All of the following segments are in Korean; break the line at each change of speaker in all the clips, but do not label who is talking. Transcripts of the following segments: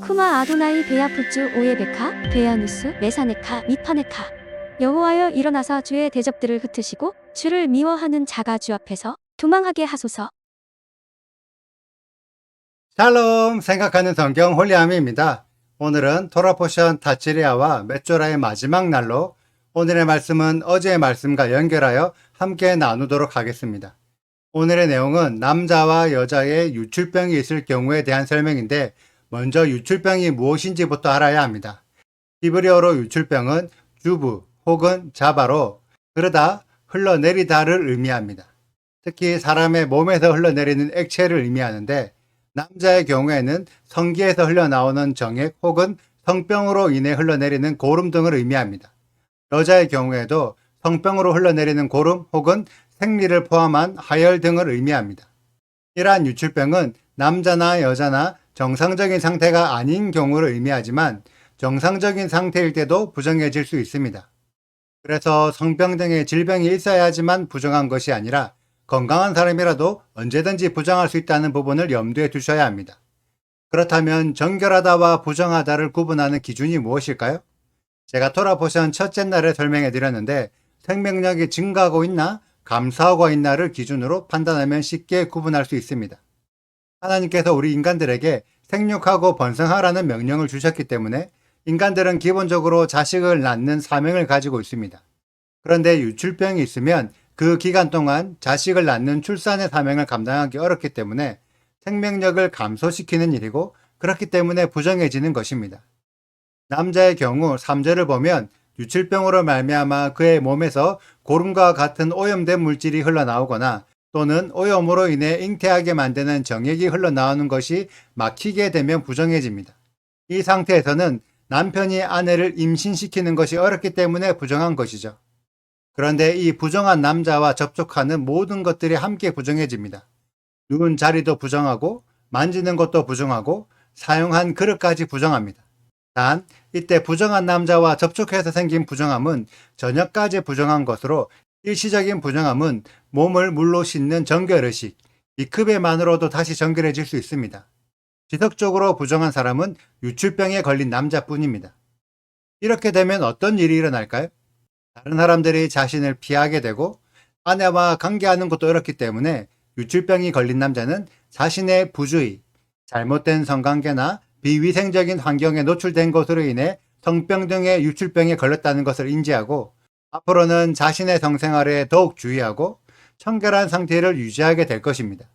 쿠마 아도나이 베야푸츠 오예베카 베야누스 메사네카 미파네카. 여호와여 일어나사 주의 대적들을 흩으시고 주를 미워하는 자가 주 앞에서 도망하게 하소서.
샬롬 생각하는 성경 홀리아미입니다. 오늘은 토라포션 타치리아와 메쪼라의 마지막 날로 오늘의 말씀은 어제의 말씀과 연결하여 함께 나누도록 하겠습니다. 오늘의 내용은 남자와 여자의 유출병이 있을 경우에 대한 설명인데 먼저 유출병이 무엇인지부터 알아야 합니다. 히브리어로 유출병은 주부 혹은 자바로 그러다 흘러내리다를 의미합니다. 특히 사람의 몸에서 흘러내리는 액체를 의미하는데 남자의 경우에는 성기에서 흘러나오는 정액 혹은 성병으로 인해 흘러내리는 고름 등을 의미합니다. 여자의 경우에도 성병으로 흘러내리는 고름 혹은 생리를 포함한 하열 등을 의미합니다. 이러한 유출병은 남자나 여자나 정상적인 상태가 아닌 경우를 의미하지만 정상적인 상태일 때도 부정해질 수 있습니다. 그래서 성병 등의 질병이 있어야지만 부정한 것이 아니라 건강한 사람이라도 언제든지 부정할 수 있다는 부분을 염두에 두셔야 합니다. 그렇다면 정결하다와 부정하다를 구분하는 기준이 무엇일까요? 제가 토라포션 첫째 날에 설명해 드렸는데 생명력이 증가하고 있나 감소하고 있나를 기준으로 판단하면 쉽게 구분할 수 있습니다. 하나님께서 우리 인간들에게 생육하고 번성하라는 명령을 주셨기 때문에 인간들은 기본적으로 자식을 낳는 사명을 가지고 있습니다. 그런데 유출병이 있으면 그 기간 동안 자식을 낳는 출산의 사명을 감당하기 어렵기 때문에 생명력을 감소시키는 일이고 그렇기 때문에 부정해지는 것입니다. 남자의 경우 3절을 보면 유출병으로 말미암아 그의 몸에서 고름과 같은 오염된 물질이 흘러나오거나 또는 오염으로 인해 잉태하게 만드는 정액이 흘러나오는 것이 막히게 되면 부정해집니다. 이 상태에서는 남편이 아내를 임신시키는 것이 어렵기 때문에 부정한 것이죠. 그런데 이 부정한 남자와 접촉하는 모든 것들이 함께 부정해집니다. 누운 자리도 부정하고 만지는 것도 부정하고 사용한 그릇까지 부정합니다. 단 이때 부정한 남자와 접촉해서 생긴 부정함은 저녁까지 부정한 것으로 일시적인 부정함은 몸을 물로 씻는 정결의식, 미크베만으로도 다시 정결해질 수 있습니다. 지속적으로 부정한 사람은 유출병에 걸린 남자뿐입니다. 이렇게 되면 어떤 일이 일어날까요? 다른 사람들이 자신을 피하게 되고 아내와 관계하는 것도 어렵기 때문에 유출병이 걸린 남자는 자신의 부주의, 잘못된 성관계나 비위생적인 환경에 노출된 것으로 인해 성병 등의 유출병에 걸렸다는 것을 인지하고 앞으로는 자신의 성생활에 더욱 주의하고 청결한 상태를 유지하게 될 것입니다.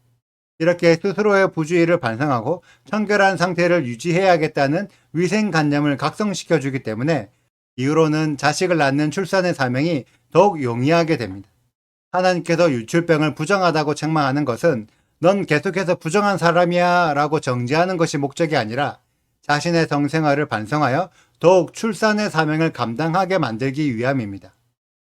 이렇게 스스로의 부주의를 반성하고 청결한 상태를 유지해야겠다는 위생관념을 각성시켜 주기 때문에 이후로는 자식을 낳는 출산의 사명이 더욱 용이하게 됩니다. 하나님께서 유출병을 부정하다고 책망하는 것은 넌 계속해서 부정한 사람이야 라고 정죄하는 것이 목적이 아니라 자신의 성생활을 반성하여 더욱 출산의 사명을 감당하게 만들기 위함입니다.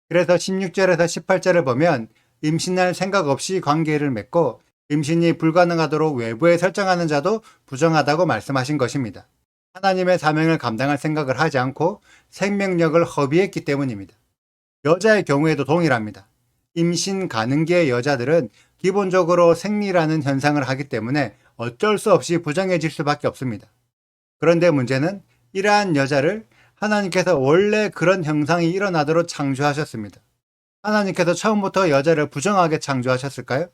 그래서 16절에서 18절을 보면 임신할 생각 없이 관계를 맺고 임신이 불가능하도록 외부에 설정하는 자도 부정하다고 말씀하신 것입니다. 하나님의 사명을 감당할 생각을 하지 않고 생명력을 허비했기 때문입니다. 여자의 경우에도 동일합니다. 임신 가능기의 여자들은 기본적으로 생리라는 현상을 하기 때문에 어쩔 수 없이 부정해질 수밖에 없습니다. 그런데 문제는 이러한 여자를 하나님께서 원래 그런 형상이 일어나도록 창조하셨습니다. 하나님께서 처음부터 여자를 부정하게 창조하셨을까요?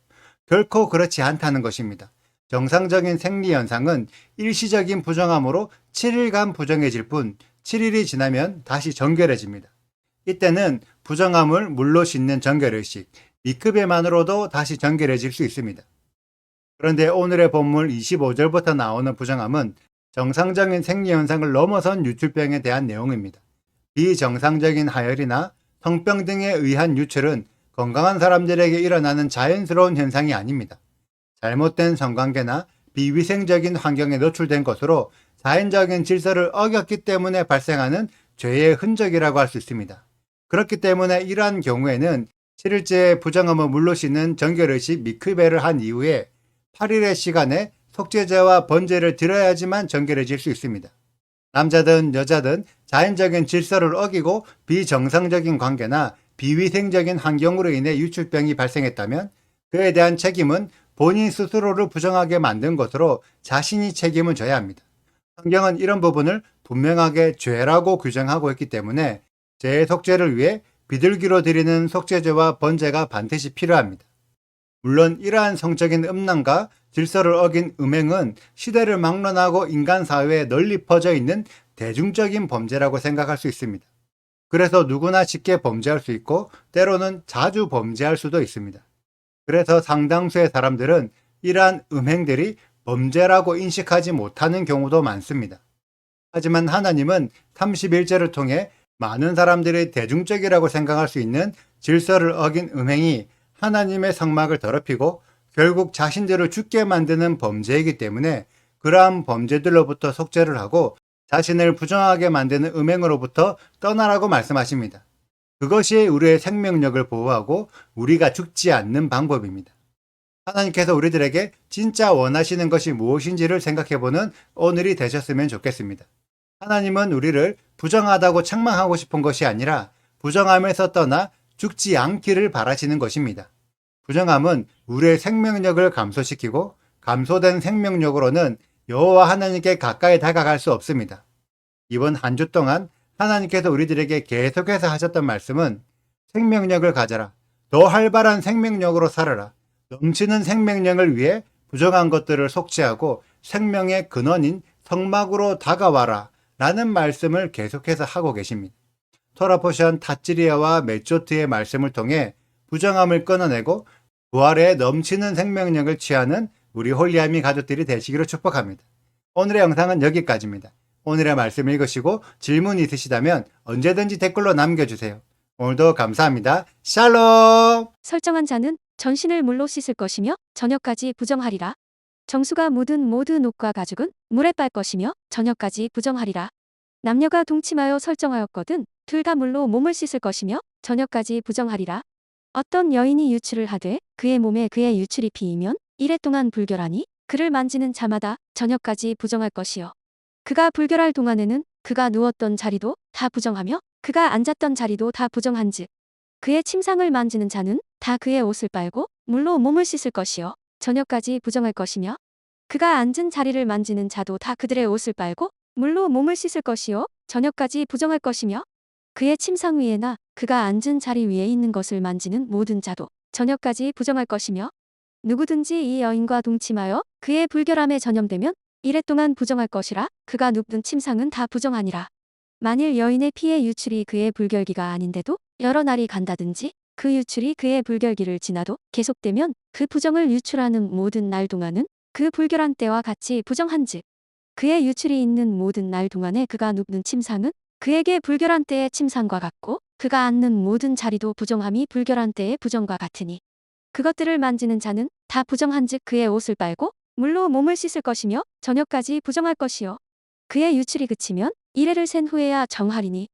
결코 그렇지 않다는 것입니다. 정상적인 생리 현상은 일시적인 부정함으로 7일간 부정해질 뿐 7일이 지나면 다시 정결해집니다. 이때는 부정함을 물로 씻는 정결의식, 미크베만으로도 다시 정결해질 수 있습니다. 그런데 오늘의 본문 25절부터 나오는 부정함은 정상적인 생리 현상을 넘어선 유출병에 대한 내용입니다. 비정상적인 하열이나 성병 등에 의한 유출은 건강한 사람들에게 일어나는 자연스러운 현상이 아닙니다. 잘못된 성관계나 비위생적인 환경에 노출된 것으로 자연적인 질서를 어겼기 때문에 발생하는 죄의 흔적이라고 할 수 있습니다. 그렇기 때문에 이러한 경우에는 7일째 부정함을 물로 씻는 정결의식 미크베를 한 이후에 8일의 시간에 속죄제와 번제를 드려야지만 정결해질 수 있습니다. 남자든 여자든 자연적인 질서를 어기고 비정상적인 관계나 비위생적인 환경으로 인해 유출병이 발생했다면 그에 대한 책임은 본인 스스로를 부정하게 만든 것으로 자신이 책임을 져야 합니다. 성경은 이런 부분을 분명하게 죄라고 규정하고 있기 때문에 죄의 속죄를 위해 비둘기로 드리는 속죄제와 번제가 반드시 필요합니다. 물론 이러한 성적인 음란과 질서를 어긴 음행은 시대를 막론하고 인간 사회에 널리 퍼져 있는 대중적인 범죄라고 생각할 수 있습니다. 그래서 누구나 쉽게 범죄할 수 있고 때로는 자주 범죄할 수도 있습니다. 그래서 상당수의 사람들은 이러한 음행들이 범죄라고 인식하지 못하는 경우도 많습니다. 하지만 하나님은 31절을 통해 많은 사람들이 대중적이라고 생각할 수 있는 질서를 어긴 음행이 하나님의 성막을 더럽히고 결국 자신들을 죽게 만드는 범죄이기 때문에 그러한 범죄들로부터 속죄를 하고 자신을 부정하게 만드는 음행으로부터 떠나라고 말씀하십니다. 그것이 우리의 생명력을 보호하고 우리가 죽지 않는 방법입니다. 하나님께서 우리들에게 진짜 원하시는 것이 무엇인지를 생각해보는 오늘이 되셨으면 좋겠습니다. 하나님은 우리를 부정하다고 책망하고 싶은 것이 아니라 부정함에서 떠나 죽지 않기를 바라시는 것입니다. 부정함은 우리의 생명력을 감소시키고 감소된 생명력으로는 여호와 하나님께 가까이 다가갈 수 없습니다. 이번 한 주 동안 하나님께서 우리들에게 계속해서 하셨던 말씀은 생명력을 가져라. 더 활발한 생명력으로 살아라. 넘치는 생명력을 위해 부정한 것들을 속죄하고 생명의 근원인 성막으로 다가와라. 라는 말씀을 계속해서 하고 계십니다. 토라포션 타찌리아와 메조트의 말씀을 통해 부정함을 끊어내고 부활에 넘치는 생명력을 취하는 우리 홀리아미 가족들이 되시기를 축복합니다. 오늘의 영상은 여기까지입니다. 오늘의 말씀 읽으시고 질문 있으시다면 언제든지 댓글로 남겨주세요. 오늘도 감사합니다. 샬롬!
설정한 자는 전신을 물로 씻을 것이며 저녁까지 부정하리라. 정수가 묻은 모든 옷과 가죽은 물에 빨 것이며 저녁까지 부정하리라. 남녀가 동침하여 설정하였거든 둘 다 물로 몸을 씻을 것이며 저녁까지 부정하리라. 어떤 여인이 유출을 하되 그의 몸에 그의 유출이 피이면 이래 동안 불결하니 그를 만지는 자마다 저녁까지 부정할 것이요. 그가 불결할 동안에는 그가 누웠던 자리도 다 부정하며 그가 앉았던 자리도 다 부정한즉 그의 침상을 만지는 자는 다 그의 옷을 빨고 물로 몸을 씻을 것이요 저녁까지 부정할 것이며 그가 앉은 자리를 만지는 자도 다 그들의 옷을 빨고 물로 몸을 씻을 것이요 저녁까지 부정할 것이며 그의 침상 위에나 그가 앉은 자리 위에 있는 것을 만지는 모든 자도 저녁까지 부정할 것이며 누구든지 이 여인과 동침하여 그의 불결함에 전염되면 이래 동안 부정할 것이라. 그가 눕은 침상은 다 부정하니라. 만일 여인의 피의 유출이 그의 불결기가 아닌데도 여러 날이 간다든지 그 유출이 그의 불결기를 지나도 계속되면 그 부정을 유출하는 모든 날 동안은 그 불결한 때와 같이 부정한즉 그의 유출이 있는 모든 날 동안에 그가 눕는 침상은 그에게 불결한 때의 침상과 같고 그가 앉는 모든 자리도 부정함이 불결한 때의 부정과 같으니 그것들을 만지는 자는 다 부정한즉 그의 옷을 빨고 물로 몸을 씻을 것이며 저녁까지 부정할 것이요 그의 유출이 그치면 이래를 센 후에야 정하리니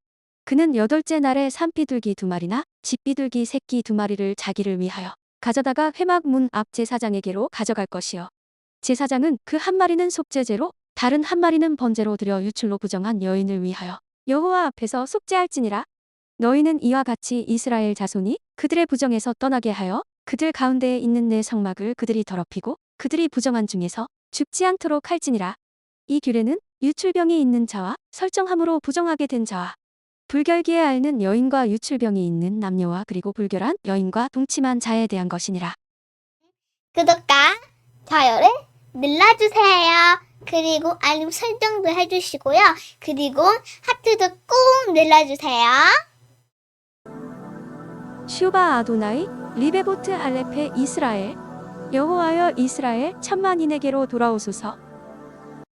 그는 8째 날에 산비둘기 2마리나 집비둘기 새끼 2마리를 자기를 위하여 가져다가 회막 문 앞 제사장에게로 가져갈 것이요 제사장은 그 한 마리는 속죄제로 다른 한 마리는 번제로 드려 유출로 부정한 여인을 위하여 여호와 앞에서 속죄할지니라. 너희는 이와 같이 이스라엘 자손이 그들의 부정에서 떠나게 하여 그들 가운데에 있는 내 성막을 그들이 더럽히고 그들이 부정한 중에서 죽지 않도록 할지니라. 이 규례는 유출병이 있는 자와 설정함으로 부정하게 된 자와 불결기에 앓는 여인과 유출병이 있는 남녀와 그리고 불결한 여인과 동침한 자에 대한 것이니라.
구독과 좋아요를 눌러주세요. 그리고 알림 설정도 해주시고요. 그리고 하트도 꼭 눌러주세요.
슈바 아도나이 리베보트 알레페 이스라엘 여호와여 이스라엘 천만인에게로 돌아오소서.